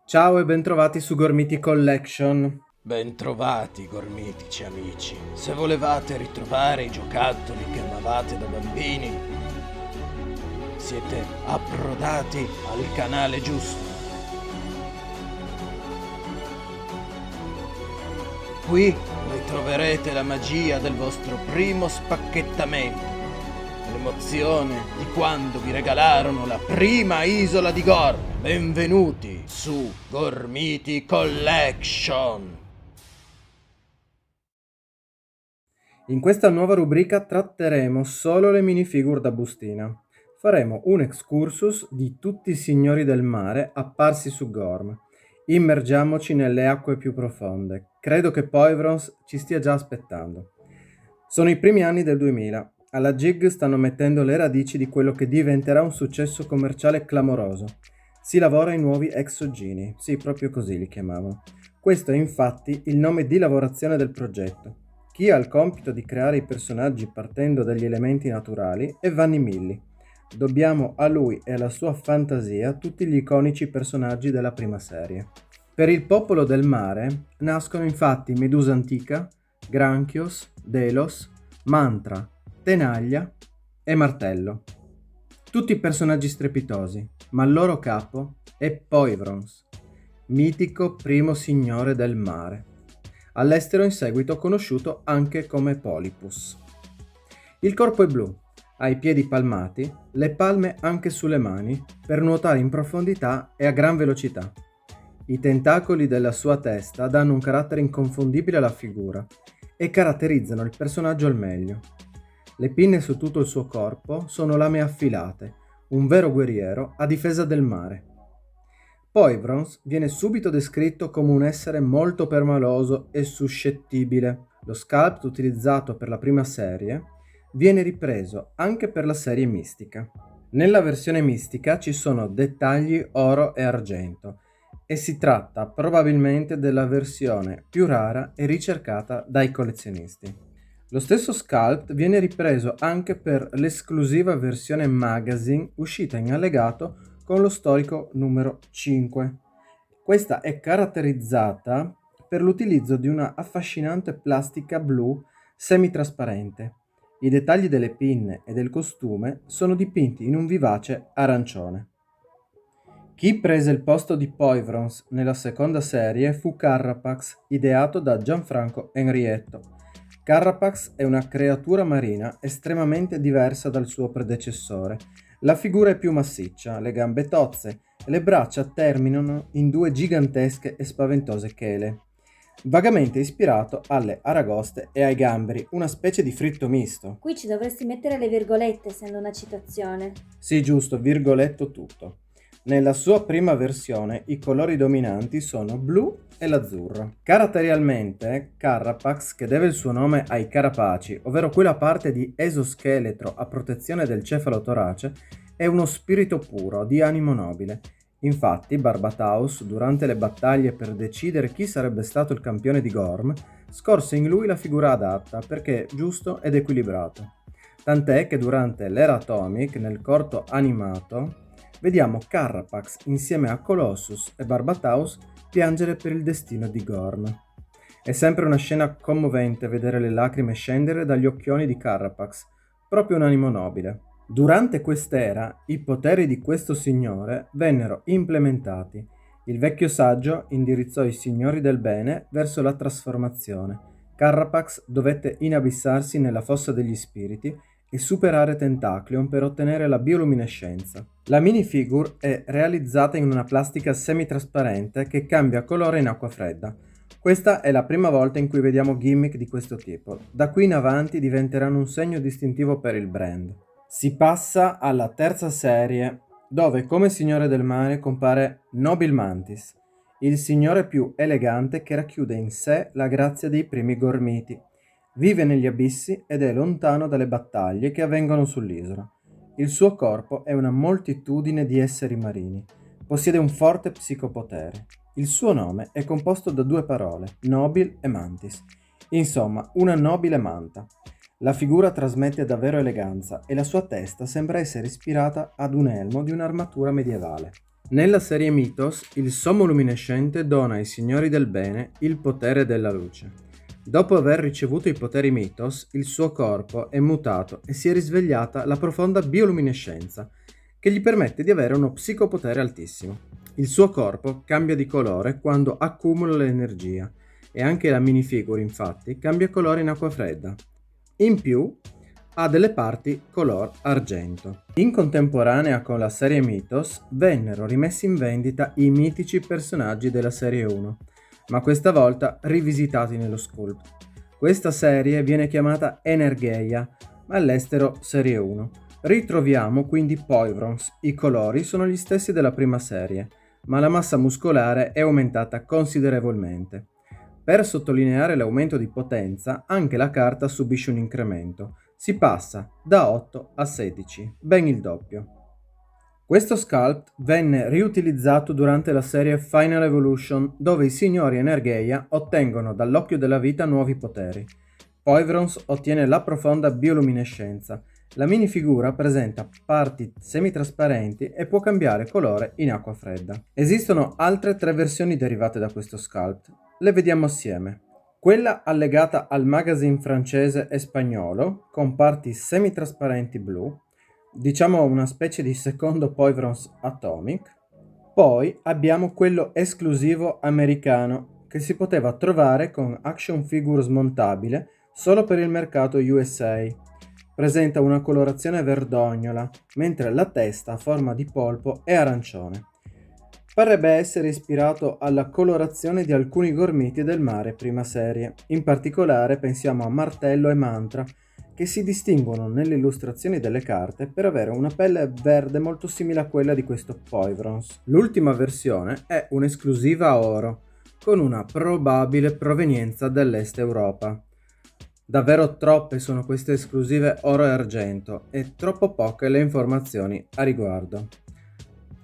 Ciao e bentrovati su Gormiti Collection. Bentrovati, gormitici amici. Se volevate ritrovare i giocattoli che amavate da bambini, siete approdati al canale giusto. Qui ritroverete la magia del vostro primo spacchettamento, l'emozione di quando vi regalarono la prima isola di Gorm. Benvenuti su Gormiti Collection. In questa nuova rubrica tratteremo solo le minifigure da bustina. Faremo un excursus di tutti i signori del mare apparsi su Gorm. Immergiamoci nelle acque più profonde. Credo che Poivrons ci stia già aspettando. Sono i primi anni del 2000. Alla Jig stanno mettendo le radici di quello che diventerà un successo commerciale clamoroso. Si lavora ai nuovi exogeni, sì, proprio così li chiamavano. Questo è infatti il nome di lavorazione del progetto. Chi ha il compito di creare i personaggi partendo dagli elementi naturali è Vanni Milli. Dobbiamo a lui e alla sua fantasia tutti gli iconici personaggi della prima serie. Per il popolo del mare nascono infatti Medusa Antica, Granchios, Delos, Mantra, Tenaglia e Martello. Tutti personaggi strepitosi, ma il loro capo è Poivrons, mitico primo signore del mare, all'estero in seguito conosciuto anche come Polypus. Il corpo è blu, ha i piedi palmati, le palme anche sulle mani per nuotare in profondità e a gran velocità. I tentacoli della sua testa danno un carattere inconfondibile alla figura e caratterizzano il personaggio al meglio. Le pinne su tutto il suo corpo sono lame affilate, un vero guerriero a difesa del mare. Poivrons viene subito descritto come un essere molto permaloso e suscettibile. Lo sculpt utilizzato per la prima serie viene ripreso anche per la serie mistica. Nella versione mistica ci sono dettagli oro e argento e si tratta probabilmente della versione più rara e ricercata dai collezionisti. Lo stesso sculpt viene ripreso anche per l'esclusiva versione magazine uscita in allegato con lo storico numero 5. Questa è caratterizzata per l'utilizzo di una affascinante plastica blu semitrasparente. I dettagli delle pinne e del costume sono dipinti in un vivace arancione. Chi prese il posto di Poivrons nella seconda serie fu Carapax, ideato da Gianfranco Henrietto. Carapax è una creatura marina estremamente diversa dal suo predecessore. La figura è più massiccia, le gambe tozze e le braccia terminano in due gigantesche e spaventose chele. Vagamente ispirato alle aragoste e ai gamberi, una specie di fritto misto. Qui ci dovresti mettere le virgolette, essendo una citazione. Sì, giusto, virgoletto tutto. Nella sua prima versione i colori dominanti sono blu e l'azzurro. Caratterialmente, Carapax, che deve il suo nome ai carapaci, ovvero quella parte di esoscheletro a protezione del cefalotorace, è uno spirito puro, di animo nobile. Infatti, Barbataus, durante le battaglie per decidere chi sarebbe stato il campione di Gorm, scorse in lui la figura adatta perché giusto ed equilibrato. Tant'è che durante l'era Atomic, nel corto animato, vediamo Carapax insieme a Colossus e Barbataus piangere per il destino di Gorm. È sempre una scena commovente vedere le lacrime scendere dagli occhioni di Carapax, proprio un animo nobile. Durante quest'era, i poteri di questo signore vennero implementati. Il vecchio saggio indirizzò i signori del bene verso la trasformazione. Carapax dovette inabissarsi nella fossa degli spiriti e superare Tentaclion per ottenere la bioluminescenza. La minifigure è realizzata in una plastica semitrasparente che cambia colore in acqua fredda. Questa è la prima volta in cui vediamo gimmick di questo tipo. Da qui in avanti diventeranno un segno distintivo per il brand. Si passa alla terza serie, dove come Signore del Mare compare Nobil Mantis, il signore più elegante che racchiude in sé la grazia dei primi Gormiti. Vive negli abissi ed è lontano dalle battaglie che avvengono sull'isola. Il suo corpo è una moltitudine di esseri marini. Possiede un forte psicopotere. Il suo nome è composto da due parole, Nobil e Mantis. Insomma, una nobile manta. La figura trasmette davvero eleganza e la sua testa sembra essere ispirata ad un elmo di un'armatura medievale. Nella serie Mythos, il sommo luminescente dona ai signori del bene il potere della luce. Dopo aver ricevuto i poteri Mythos, il suo corpo è mutato e si è risvegliata la profonda bioluminescenza, che gli permette di avere uno psicopotere altissimo. Il suo corpo cambia di colore quando accumula l'energia e anche la minifigure, infatti, cambia colore in acqua fredda. In più, ha delle parti color argento. In contemporanea con la serie Mythos vennero rimessi in vendita i mitici personaggi della serie 1, ma questa volta rivisitati nello Sculpt. Questa serie viene chiamata Energeia, ma all'estero serie 1. Ritroviamo quindi Poivrons, i colori sono gli stessi della prima serie, ma la massa muscolare è aumentata considerevolmente. Per sottolineare l'aumento di potenza, anche la carta subisce un incremento. Si passa da 8 a 16, ben il doppio. Questo sculpt venne riutilizzato durante la serie Final Evolution, dove i signori Energeia ottengono dall'occhio della vita nuovi poteri. Poivrons ottiene la profonda bioluminescenza. La minifigura presenta parti semitrasparenti e può cambiare colore in acqua fredda. Esistono altre 3 versioni derivate da questo sculpt. Le vediamo assieme. Quella allegata al magazine francese e spagnolo, con parti semitrasparenti blu, diciamo una specie di secondo Poivrons Atomic. Poi abbiamo quello esclusivo americano, che si poteva trovare con action figure smontabile solo per il mercato USA. Presenta una colorazione verdognola, mentre la testa a forma di polpo è arancione. Parrebbe essere ispirato alla colorazione di alcuni gormiti del mare prima serie. In particolare pensiamo a Martello e Mantra, che si distinguono nelle illustrazioni delle carte per avere una pelle verde molto simile a quella di questo Poivrons. L'ultima versione è un'esclusiva oro, con una probabile provenienza dell'Est Europa. Davvero troppe sono queste esclusive oro e argento e troppo poche le informazioni a riguardo.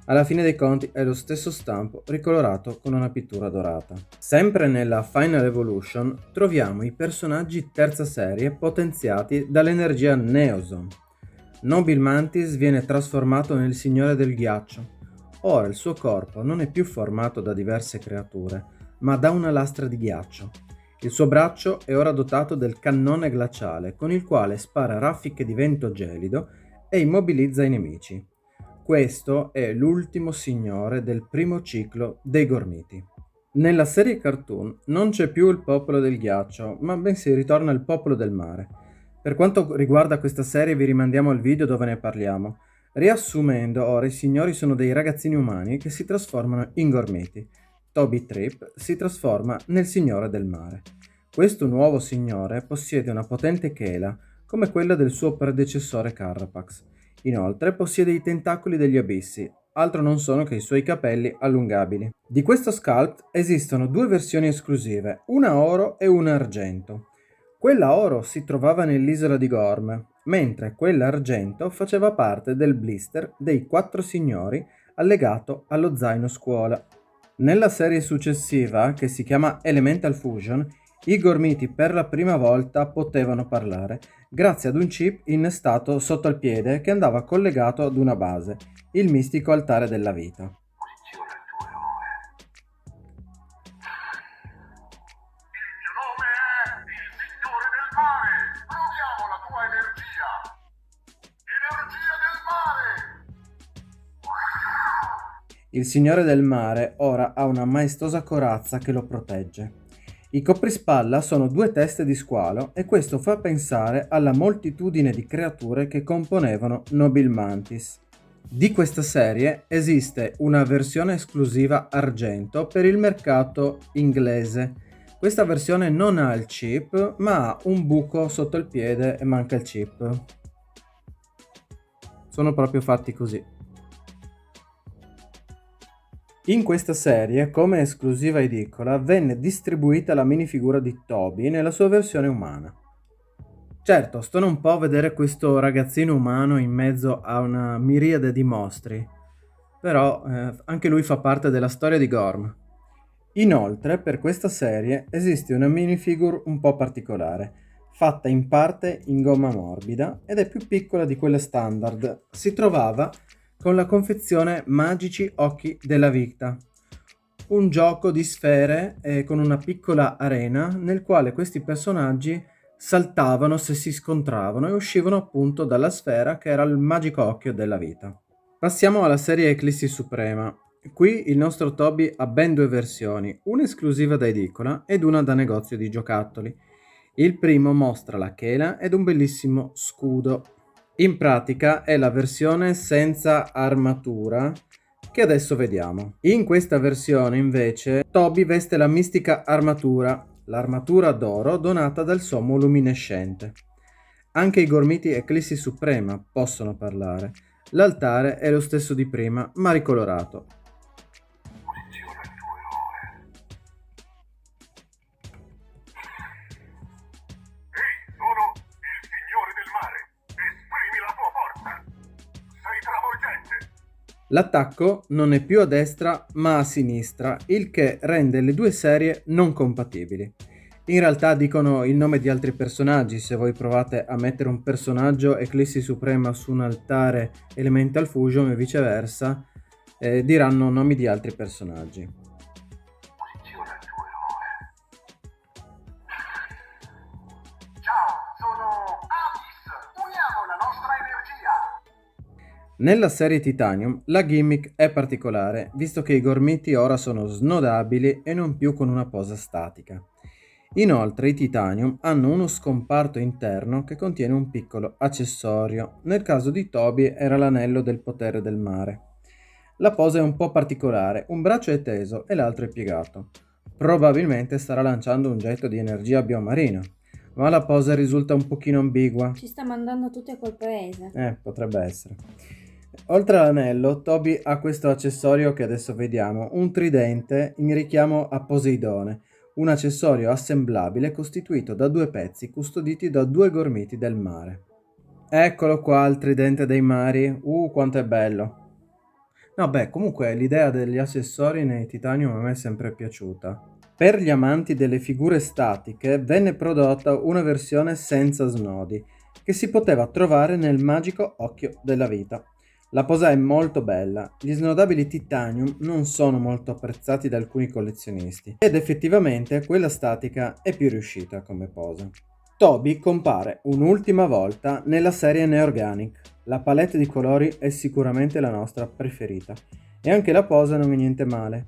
Alla fine dei conti è lo stesso stampo ricolorato con una pittura dorata. Sempre nella Final Evolution troviamo i personaggi terza serie potenziati dall'energia Neoson. Nobil Mantis viene trasformato nel Signore del Ghiaccio. Ora il suo corpo non è più formato da diverse creature, ma da una lastra di ghiaccio. Il suo braccio è ora dotato del cannone glaciale, con il quale spara raffiche di vento gelido e immobilizza i nemici. Questo è l'ultimo signore del primo ciclo dei Gormiti. Nella serie cartoon non c'è più il popolo del ghiaccio, ma bensì ritorna il popolo del mare. Per quanto riguarda questa serie vi rimandiamo al video dove ne parliamo. Riassumendo, ora i signori sono dei ragazzini umani che si trasformano in Gormiti. Toby Tripp si trasforma nel signore del mare. Questo nuovo signore possiede una potente chela, come quella del suo predecessore Carapax. Inoltre possiede i tentacoli degli abissi, altro non sono che i suoi capelli allungabili. Di questo sculpt esistono 2 versioni esclusive, una oro e una argento. Quella oro si trovava nell'isola di Gorm, mentre quella argento faceva parte del blister dei 4 signori allegato allo zaino scuola. Nella serie successiva, che si chiama Elemental Fusion, i Gormiti per la prima volta potevano parlare grazie ad un chip innestato sotto al piede che andava collegato ad una base, il mistico altare della vita. Posiziona il tuo eroe. Il mio nome è il Signore del Mare. Proviamo la tua energia. Energia del mare. Il Signore del Mare ora ha una maestosa corazza che lo protegge. I coprispalla sono 2 teste di squalo e questo fa pensare alla moltitudine di creature che componevano Nobil Mantis. Di questa serie esiste una versione esclusiva argento per il mercato inglese. Questa versione non ha il chip, ma ha un buco sotto il piede e manca il chip. Sono proprio fatti così. In questa serie, come esclusiva edicola, venne distribuita la minifigura di Toby nella sua versione umana. Certo, stono un po' a vedere questo ragazzino umano in mezzo a una miriade di mostri, però anche lui fa parte della storia di Gorm. Inoltre, per questa serie esiste una minifigure un po' particolare, fatta in parte in gomma morbida ed è più piccola di quella standard. Si trovava con la confezione Magici Occhi della Vita, un gioco di sfere con una piccola arena nel quale questi personaggi saltavano se si scontravano e uscivano appunto dalla sfera che era il magico occhio della vita. Passiamo alla serie Eclissi Suprema. Qui il nostro Toby ha ben due versioni, una esclusiva da edicola ed una da negozio di giocattoli. Il primo mostra la chela ed un bellissimo scudo. In pratica è la versione senza armatura che adesso vediamo. In questa versione invece Toby veste la mistica armatura, l'armatura d'oro donata dal sommo luminescente. Anche i gormiti Eclissi Suprema possono parlare. L'altare è lo stesso di prima, ma ricolorato. Posiziona il tuo eroe. Ehi, sono il Signore del Mare. Esprimi la tua forza. Sei travolgente. L'attacco non è più a destra ma a sinistra, il che rende le due serie non compatibili. In realtà dicono il nome di altri personaggi, se voi provate a mettere un personaggio Eclissi Suprema su un altare Elemental Fusion e viceversa, diranno nomi di altri personaggi. Posiziona il tuo eroe. Ciao, sono Abyss. Uniamo la nostra energia. Nella serie Titanium la gimmick è particolare, visto che i gormiti ora sono snodabili e non più con una posa statica. Inoltre i Titanium hanno uno scomparto interno che contiene un piccolo accessorio, nel caso di Toby era l'anello del potere del mare. La posa è un po' particolare, un braccio è teso e l'altro è piegato. Probabilmente starà lanciando un getto di energia biomarina, ma la posa risulta un pochino ambigua. Ci sta mandando tutti a quel paese. Potrebbe essere. Oltre all'anello, Toby ha questo accessorio che adesso vediamo, un tridente in richiamo a Poseidone, un accessorio assemblabile costituito da due pezzi custoditi da due gormiti del mare. Eccolo qua il tridente dei mari, quanto è bello! No, comunque l'idea degli accessori nei Titanium a me è sempre piaciuta. Per gli amanti delle figure statiche venne prodotta una versione senza snodi, che si poteva trovare nel magico occhio della vita. La posa è molto bella, gli snodabili Titanium non sono molto apprezzati da alcuni collezionisti ed effettivamente quella statica è più riuscita come posa. Toby compare un'ultima volta nella serie Neorganic. La palette di colori è sicuramente la nostra preferita e anche la posa non è niente male.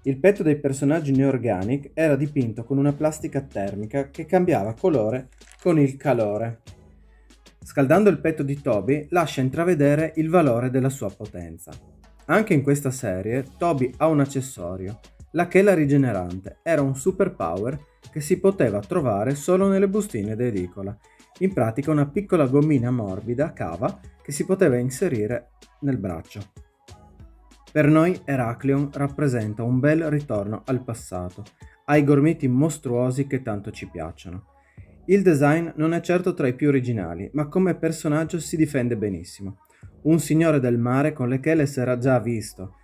Il petto dei personaggi Neorganic era dipinto con una plastica termica che cambiava colore con il calore. Scaldando il petto di Toby lascia intravedere il valore della sua potenza. Anche in questa serie Toby ha un accessorio, la chela rigenerante. Era un superpower che si poteva trovare solo nelle bustine d'edicola. In pratica una piccola gommina morbida cava che si poteva inserire nel braccio. Per noi Heraklion rappresenta un bel ritorno al passato, ai gormiti mostruosi che tanto ci piacciono. Il design non è certo tra i più originali, ma come personaggio si difende benissimo. Un signore del mare con le chele si era già visto.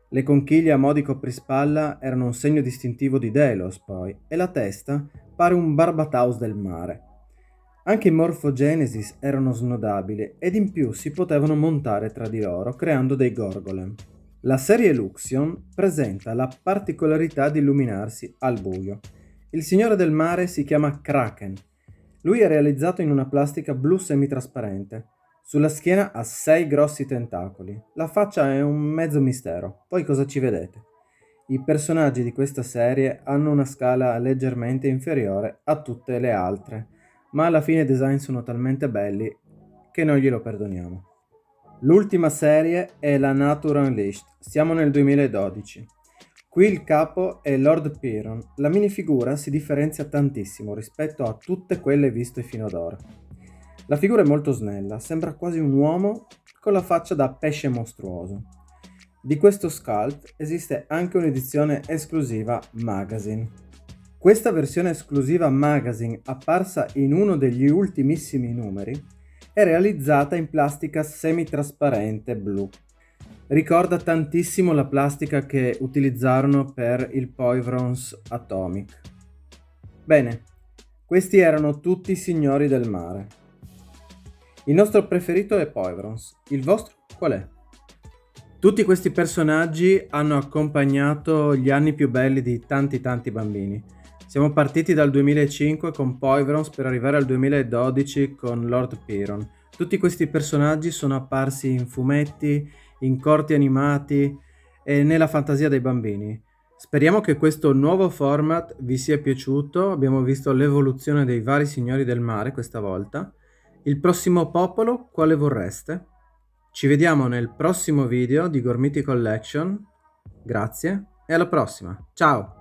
Le conchiglie a mo' di coprispalla erano un segno distintivo di Delos, poi, e la testa pare un Barbataus del mare. Anche i Morphogenesis erano snodabili ed in più si potevano montare tra di loro creando dei Gorgolem. La serie Luxion presenta la particolarità di illuminarsi al buio. Il signore del mare si chiama Kraken. Lui è realizzato in una plastica blu semitrasparente. Sulla schiena ha 6 grossi tentacoli. La faccia è un mezzo mistero. Poi cosa ci vedete? I personaggi di questa serie hanno una scala leggermente inferiore a tutte le altre, ma alla fine i design sono talmente belli che noi glielo perdoniamo. L'ultima serie è la Nature Unleashed. Siamo nel 2012. Qui il capo è Lord Piron. La minifigura si differenzia tantissimo rispetto a tutte quelle viste fino ad ora. La figura è molto snella, sembra quasi un uomo con la faccia da pesce mostruoso. Di questo sculpt esiste anche un'edizione esclusiva magazine. Questa versione esclusiva magazine, apparsa in uno degli ultimissimi numeri, è realizzata in plastica semitrasparente blu. Ricorda tantissimo la plastica che utilizzarono per il Poivrons Atomic. Bene, questi erano tutti i signori del mare. Il nostro preferito è Poivrons. Il vostro qual è? Tutti questi personaggi hanno accompagnato gli anni più belli di tanti bambini. Siamo partiti dal 2005 con Poivrons per arrivare al 2012 con Lord Piron. Tutti questi personaggi sono apparsi in fumetti, in corti animati e nella fantasia dei bambini. Speriamo che questo nuovo format vi sia piaciuto. Abbiamo visto l'evoluzione dei vari signori del mare questa volta. Il prossimo popolo quale vorreste? Ci vediamo nel prossimo video di Gormiti Collection. Grazie e alla prossima. Ciao!